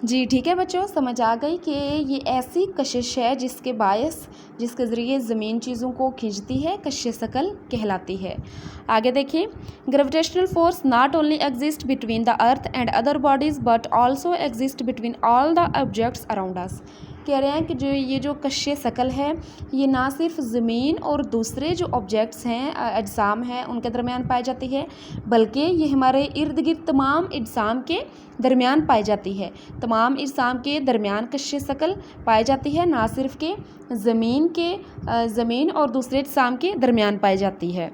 जी ठीक है बच्चों, समझ आ गई कि ये ऐसी कशिश है जिसके ज़रिए ज़मीन चीज़ों को खींचती है, कशिश शकल कहलाती है। आगे देखिए, gravitational force not only exist between the earth and other bodies but also exist between all the objects around us. कह रहे हैं कि जो कशिश शकल है ये ना सिर्फ ज़मीन और दूसरे जो ऑब्जेक्ट्स हैं, अजसाम हैं, उनके दरमियान पाई जाती है, बल्कि ये हमारे इर्द गिर्द तमाम अजसाम के दरमियान पाई जाती है। तमाम अजसाम के दरमियान कशिश शकल पाई जाती है, ना सिर्फ के ज़मीन और दूसरे अजसाम के दरमियान पाई जाती है।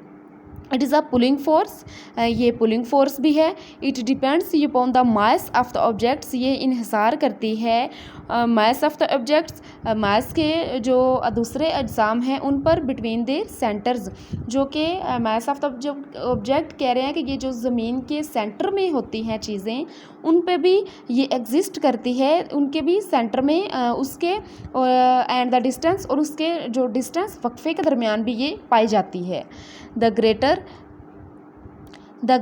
It is a pulling force, ये पुलिंग फोर्स भी है। It depends upon the mass of the objects, ये इन्हिसार करती है मास ऑफ द ऑब्जेक्ट्स, मास के जो दूसरे अजसाम हैं उन पर, बिटवीन देयर सेंटर्स, जो कि मास ऑफ द ऑब्जेक्ट कह रहे हैं कि ये जो ज़मीन के सेंटर में होती हैं चीज़ें, उन पे भी ये एग्जिस्ट करती है, उनके भी सेंटर में उसके एंड द डिस्टेंस, और उसके जो डिस्टेंस वक्फे के दरमियान भी ये पाई जाती है। The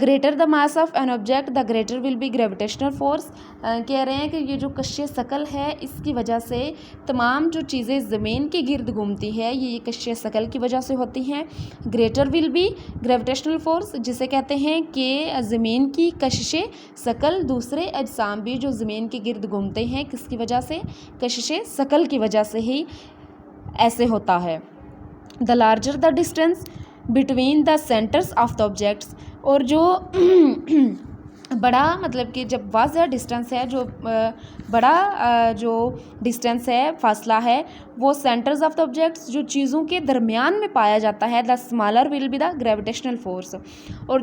greater the mass of an object the greater will be gravitational force. कह रहे हैं कि ये जो कशिश शकल है इसकी वजह से तमाम जो चीज़ें ज़मीन के गिर्द घूमती है ये कशिश शकल की वजह से होती हैं। Greater will be gravitational force, जिसे कहते हैं कि ज़मीन की कशिश शकल, दूसरे अजसाम भी जो ज़मीन के गिर्द घूमते हैं, किसकी वजह से? कशिश शकल की वजह से ही ऐसे होता है। The larger the distance between the centres of the objects, और जो बड़ा मतलब कि जब वाज़ डिस्टेंस है, जो बड़ा जो डिस्टेंस है, फासला है, वो सेंटर्स ऑफ द ऑब्जेक्ट्स जो चीज़ों के दरमियान में पाया जाता है, the smaller will be the gravitational force. और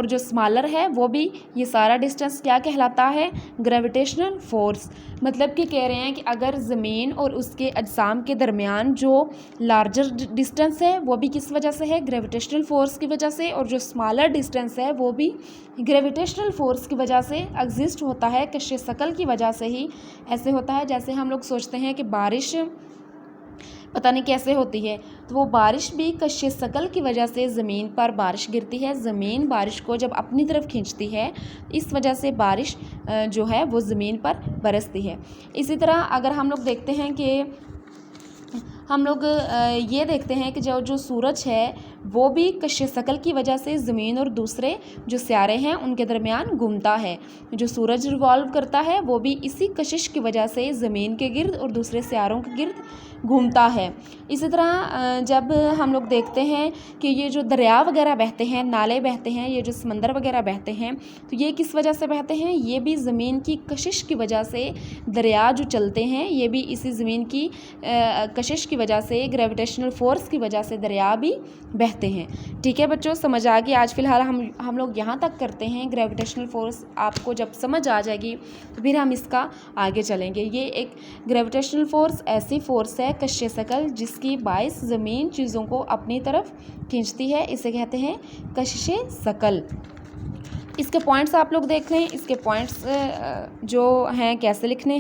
जो स्मॉलर है वो भी, ये सारा डिस्टेंस क्या कहलाता है? Gravitational force. मतलब कि कह रहे हैं कि अगर ज़मीन और उसके अजसाम के दरमियान जो लार्जर डिस्टेंस है वो भी किस वजह से है? ग्रेविटेशनल फोर्स की वजह से, और जो स्मॉलर डिस्टेंस है वो भी ग्रेविटेशनल फोर्स की वजह से एग्जिस्ट होता है, कशिश शकल की वजह से ही ऐसे होता है। जैसे हम लोग सोचते हैं कि बारिश पता नहीं कैसे होती है, तो वो बारिश भी कशिश शकल की वजह से ज़मीन पर बारिश गिरती है। ज़मीन बारिश को जब अपनी तरफ खींचती है, इस वजह से बारिश जो है वो ज़मीन पर बरसती है। इसी तरह अगर हम लोग देखते हैं कि ये देखते हैं कि जो सूरज है वो भी कशिश शकल की वजह से ज़मीन और दूसरे जो सियारे हैं उनके दरमियान घूमता है। जो सूरज रिवॉल्व करता है वो भी इसी कशिश की वजह से ज़मीन के गिर्द और दूसरे सियारों के गिर्द घूमता है। इसी तरह जब हम लोग देखते हैं कि ये जो दरिया वगैरह बहते हैं, नाले बहते हैं, ये जो समंदर वगैरह बहते हैं, तो ये किस वजह से बहते हैं? ये भी ज़मीन की कशिश की वजह से दरिया जो चलते हैं, ये भी इसी ज़मीन की कशिश की वजह से, ग्रेविटेशनल फोर्स की वजह से दरिया भी बहते हैं। ठीक है बच्चों, समझ आ गई। आज फ़िलहाल हम लोग यहाँ तक करते हैं। ग्रेविटेशनल फोर्स आपको जब समझ आ जाएगी तो फिर हम इसका आगे चलेंगे। ये एक ग्रेविटेशनल फोर्स ऐसी फोर्स है कशिश शकल जिसकी बाइस ज़मीन चीज़ों को अपनी तरफ खींचती है, इसे कहते हैं कशिश शकल। इसके पॉइंट्स आप लोग देख लें। इसके पॉइंट्स जो हैं कैसे लिखने